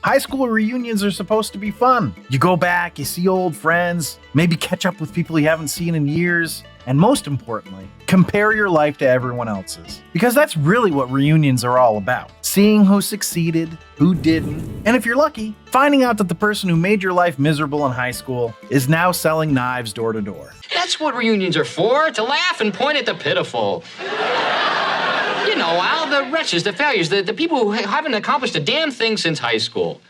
High school reunions are supposed to be fun. You go back, you see old friends, maybe catch up with people you haven't seen in years, and most importantly, compare your life to everyone else's. Because that's really what reunions are all about. Seeing who succeeded, who didn't, and if you're lucky, finding out that the person who made your life miserable in high school is now selling knives door to door. That's what reunions are for, to laugh and point at the pitiful. You know, Al, the wretches, the failures, the people who haven't accomplished a damn thing since high school.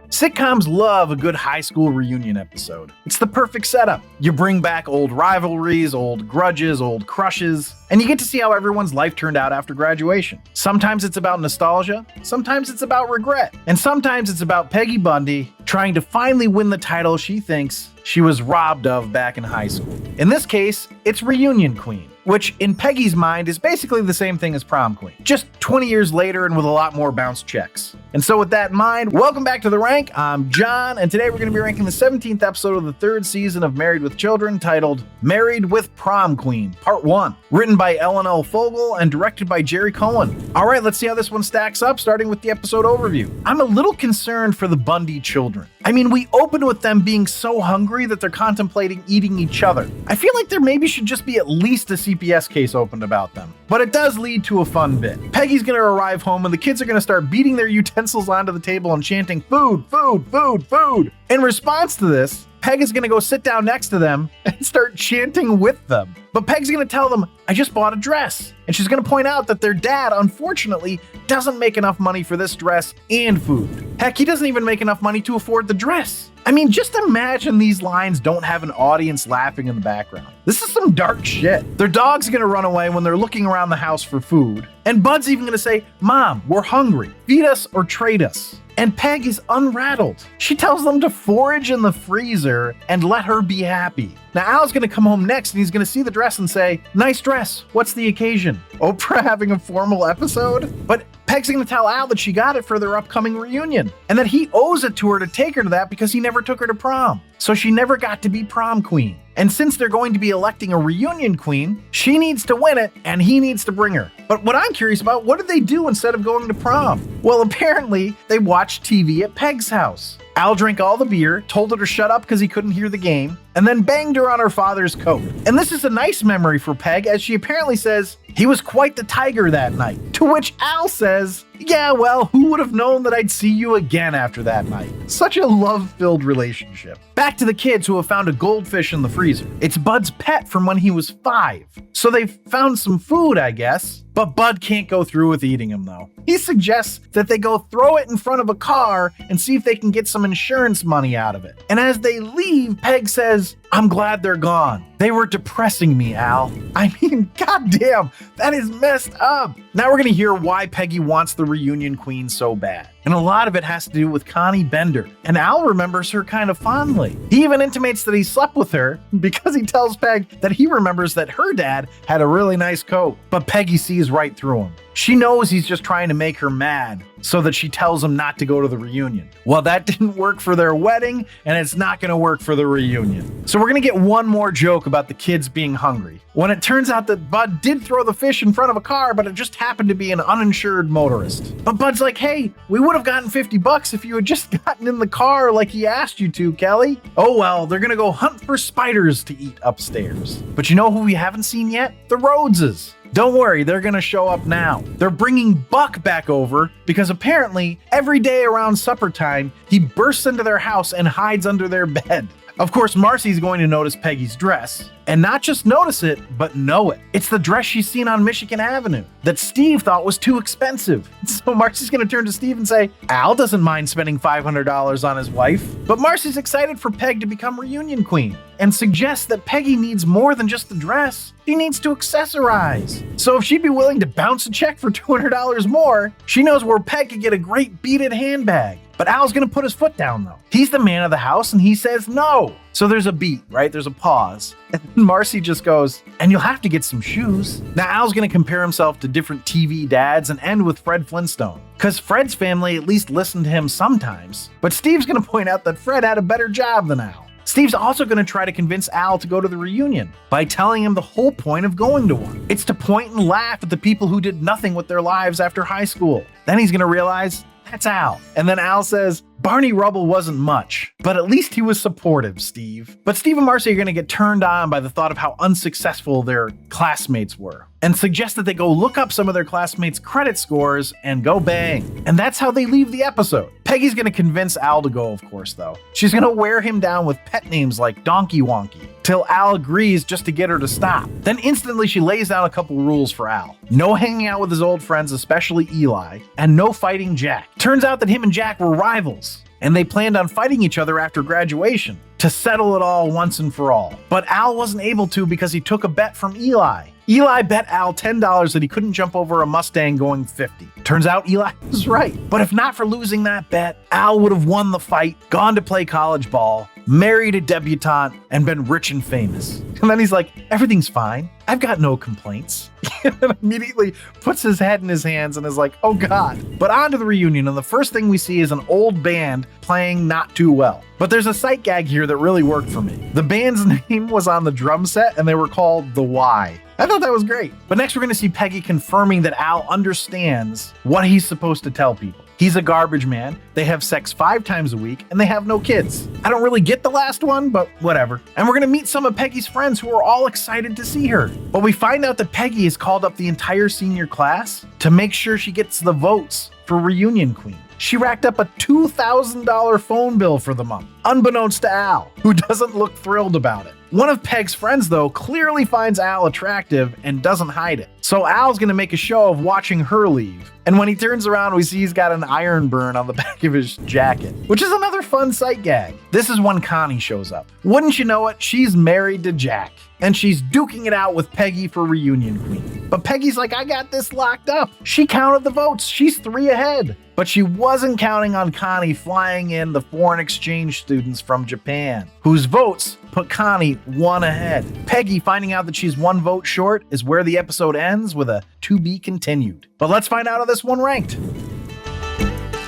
Sitcoms love a good high school reunion episode. It's the perfect setup. You bring back old rivalries, old grudges, old crushes, and you get to see how everyone's life turned out after graduation. Sometimes it's about nostalgia, sometimes it's about regret, and sometimes it's about Peggy Bundy trying to finally win the title she thinks she was robbed of back in high school. In this case, it's Reunion Queen, which in Peggy's mind is basically the same thing as Prom Queen, just 20 years later and with a lot more bounce checks. And so with that in mind, welcome back to The Rank. I'm John, and today we're going to be ranking the 17th episode of the 3rd season of Married with Children, titled Married with Prom Queen, Part 1. Written by Ellen L. Fogel and directed by Jerry Cohen. All right, let's see how this one stacks up, starting with the episode overview. I'm a little concerned for the Bundy children. I mean, we open with them being so hungry that they're contemplating eating each other. I feel like there maybe should just be at least a CPS case opened about them. But it does lead to a fun bit. Peggy's gonna arrive home and the kids are gonna start beating their utensils onto the table and chanting, "Food, food, food, food." In response to this, Peg is gonna go sit down next to them and start chanting with them. But Peg's gonna tell them, "I just bought a dress." And she's gonna point out that their dad, unfortunately, doesn't make enough money for this dress and food. Heck, he doesn't even make enough money to afford the dress. I mean, just imagine these lines don't have an audience laughing in the background. This is some dark shit. Their dog's gonna run away when they're looking around the house for food. And Bud's even gonna say, "Mom, we're hungry. Feed us or trade us." And Peg is unrattled. She tells them to forage in the freezer and let her be happy. Now Al's gonna come home next and he's gonna see the dress and say, "Nice dress, what's the occasion? Oprah having a formal episode?" But Peg's gonna tell Al that she got it for their upcoming reunion and that he owes it to her to take her to that because he never took her to prom. So she never got to be prom queen. And since they're going to be electing a reunion queen, she needs to win it and he needs to bring her. But what I'm curious about, what did they do instead of going to prom? Well, apparently they watched TV at Peg's house. Al drank all the beer, told her to shut up because he couldn't hear the game, and then banged her on her father's coat. And this is a nice memory for Peg, as she apparently says, "He was quite the tiger that night." To which Al says, "Yeah, well, who would have known that I'd see you again after that night?" Such a love-filled relationship. Back to the kids who have found a goldfish in the freezer. It's Bud's pet from when he was 5. So they've found some food, I guess. But Bud can't go through with eating them, though. He suggests that they go throw it in front of a car and see if they can get some insurance money out of it. And as they leave, Peg says, "I'm glad they're gone. They were depressing me, Al." I mean, goddamn, that is messed up. Now we're gonna hear why Peggy wants the reunion queen so bad. And a lot of it has to do with Connie Bender. And Al remembers her kind of fondly. He even intimates that he slept with her because he tells Peg that he remembers that her dad had a really nice coat. But Peggy sees right through him. She knows he's just trying to make her mad so that she tells him not to go to the reunion. Well, that didn't work for their wedding, and it's not going to work for the reunion. So we're going to get one more joke about the kids being hungry. When it turns out that Bud did throw the fish in front of a car, but it just happened to be an uninsured motorist. But Bud's like, "Hey, we would have gotten $50 if you had just gotten in the car like he asked you to, Kelly." Oh well, they're going to go hunt for spiders to eat upstairs. But you know who we haven't seen yet? The Rhodeses. Don't worry, they're gonna show up now. They're bringing Buck back over because apparently every day around supper time, he bursts into their house and hides under their bed. Of course, Marcy's going to notice Peggy's dress, and not just notice it, but know it. It's the dress she's seen on Michigan Avenue that Steve thought was too expensive. So Marcy's gonna turn to Steve and say, "Al doesn't mind spending $500 on his wife." But Marcy's excited for Peg to become reunion queen and suggests that Peggy needs more than just the dress. She needs to accessorize. So if she'd be willing to bounce a check for $200 more, she knows where Peg could get a great beaded handbag. But Al's gonna put his foot down though. He's the man of the house and he says no. So there's a beat, right? There's a pause. And Marcy just goes, "And you'll have to get some shoes." Now Al's gonna compare himself to different TV dads and end with Fred Flintstone. Cause Fred's family at least listened to him sometimes. But Steve's gonna point out that Fred had a better job than Al. Steve's also going to try to convince Al to go to the reunion by telling him the whole point of going to one. It's to point and laugh at the people who did nothing with their lives after high school. Then he's going to realize that's Al. And then Al says, Barney Rubble wasn't much, but at least he was supportive, Steve. But Steve and Marcy are going to get turned on by the thought of how unsuccessful their classmates were and suggest that they go look up some of their classmates' credit scores and go bang. And that's how they leave the episode. Peggy's going to convince Al to go, of course, though. She's going to wear him down with pet names like Donkey Wonky, till Al agrees just to get her to stop. Then instantly she lays down a couple rules for Al. No hanging out with his old friends, especially Eli, and no fighting Jack. Turns out that him and Jack were rivals, and they planned on fighting each other after graduation to settle it all once and for all. But Al wasn't able to because he took a bet from Eli. Eli bet Al $10 that he couldn't jump over a Mustang going 50. Turns out Eli was right. But if not for losing that bet, Al would have won the fight, gone to play college ball, married a debutante, and been rich and famous. And then he's like, everything's fine. I've got no complaints. And then immediately puts his head in his hands and is like, oh God. But on to the reunion, and the first thing we see is an old band playing not too well. But there's a sight gag here that really worked for me. The band's name was on the drum set and they were called The Y. I thought that was great. But next we're going to see Peggy confirming that Al understands what he's supposed to tell people. He's a garbage man, they have sex 5 times a week, and they have no kids. I don't really get the last one, but whatever. And we're gonna meet some of Peggy's friends who are all excited to see her. But we find out that Peggy has called up the entire senior class to make sure she gets the votes for Reunion Queen. She racked up a $2,000 phone bill for the month, unbeknownst to Al, who doesn't look thrilled about it. One of Peg's friends, though, clearly finds Al attractive and doesn't hide it. So Al's gonna make a show of watching her leave. And when he turns around, we see he's got an iron burn on the back of his jacket, which is another fun sight gag. This is when Connie shows up. Wouldn't you know it, she's married to Jack, and she's duking it out with Peggy for Reunion Queen. But Peggy's like, I got this locked up. She counted the votes, she's 3 ahead. But she wasn't counting on Connie flying in the foreign exchange students from Japan, whose votes put Connie 1 ahead. Peggy finding out that she's 1 vote short is where the episode ends with a to be continued. But let's find out how this one ranked.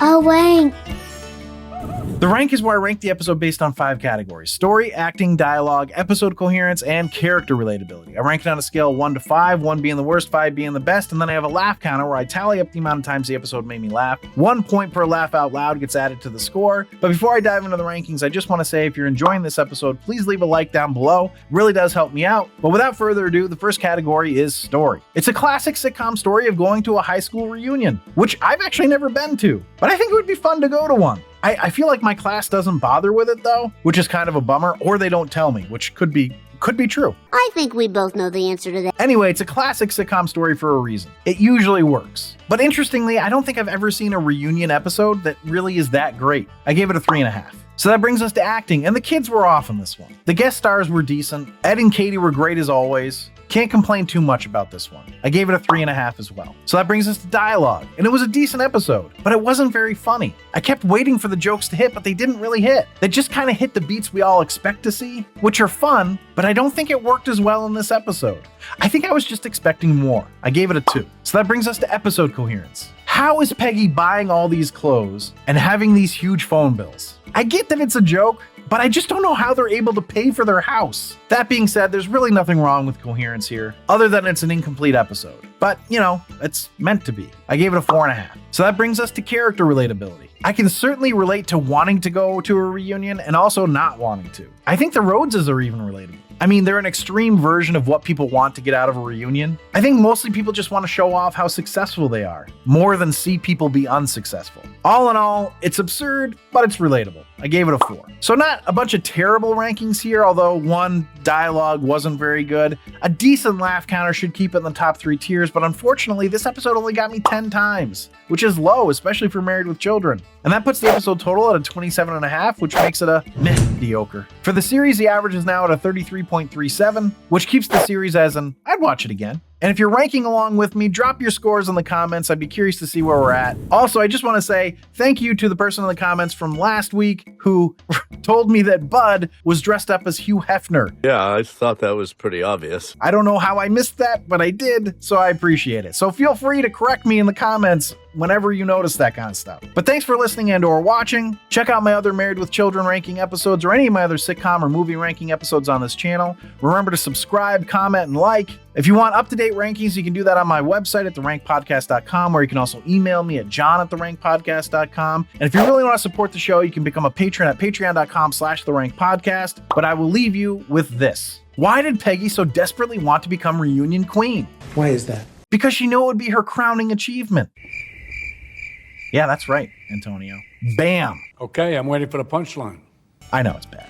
Oh, rank. The rank is where I rank the episode based on 5 categories: story, acting, dialogue, episode coherence, and character relatability. I rank it on a scale of 1 to 5, 1 being the worst, 5 being the best, and then I have a laugh counter where I tally up the amount of times the episode made me laugh. 1 point per laugh out loud gets added to the score. But before I dive into the rankings, I just want to say if you're enjoying this episode, please leave a like down below. It really does help me out. But without further ado, the first category is story. It's a classic sitcom story of going to a high school reunion, which I've actually never been to, but I think it would be fun to go to one. I feel like my class doesn't bother with it though, which is kind of a bummer, or they don't tell me, which could be true. I think we both know the answer to that. Anyway, it's a classic sitcom story for a reason. It usually works. But interestingly, I don't think I've ever seen a reunion episode that really is that great. I gave it a 3.5. So that brings us to acting, and the kids were off in this one. The guest stars were decent. Ed and Katie were great as always. Can't complain too much about this one. I gave it a 3.5 as well. So that brings us to dialogue, and it was a decent episode, but it wasn't very funny. I kept waiting for the jokes to hit, but they didn't really hit. They just kind of hit the beats we all expect to see, which are fun, but I don't think it worked as well in this episode. I think I was just expecting more. I gave it a 2. So that brings us to episode coherence. How is Peggy buying all these clothes and having these huge phone bills? I get that it's a joke, but I just don't know how they're able to pay for their house. That being said, there's really nothing wrong with coherence here, other than it's an incomplete episode. But, you know, it's meant to be. I gave it a 4.5. So that brings us to character relatability. I can certainly relate to wanting to go to a reunion and also not wanting to. I think the Rhodeses are even relatable. I mean, they're an extreme version of what people want to get out of a reunion. I think mostly people just want to show off how successful they are, more than see people be unsuccessful. All in all, it's absurd, but it's relatable. I gave it a 4. So not a bunch of terrible rankings here, although 1, dialogue wasn't very good. A decent laugh counter should keep it in the top 3 tiers, but unfortunately, this episode only got me 10 times, which is low, especially for Married with Children. And that puts the episode total at a 27.5, which makes it a mediocre. For the series, the average is now at a 33.37, which keeps the series as an I'd watch it again. And if you're ranking along with me, drop your scores in the comments. I'd be curious to see where we're at. Also, I just want to say thank you to the person in the comments from last week who told me that Bud was dressed up as Hugh Hefner. Yeah, I thought that was pretty obvious. I don't know how I missed that, but I did, so I appreciate it. So feel free to correct me in the comments whenever you notice that kind of stuff. But thanks for listening and or watching. Check out my other Married with Children ranking episodes or any of my other sitcom or movie ranking episodes on this channel. Remember to subscribe, comment, and like. If you want up-to-date rankings, you can do that on my website at therankpodcast.com, or you can also email me at john@therankpodcast.com. And if you really want to support the show, you can become a patron at patreon.com/therankpodcast. But I will leave you with this. Why did Peggy so desperately want to become reunion queen? Why is that? Because she knew it would be her crowning achievement. Yeah, that's right, Antonio. Bam. Okay, I'm waiting for the punchline. I know it's bad.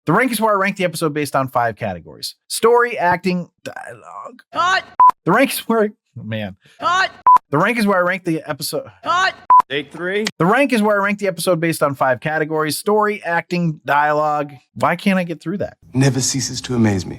The rank is where I rank the episode based on 5 categories: story, acting, dialogue. Cut! The rank is where Cut! The rank is where I rank the episode. Cut! Take 3. The rank is where I rank the episode based on 5 categories: story, acting, dialogue. Why can't I get through that? Never ceases to amaze me.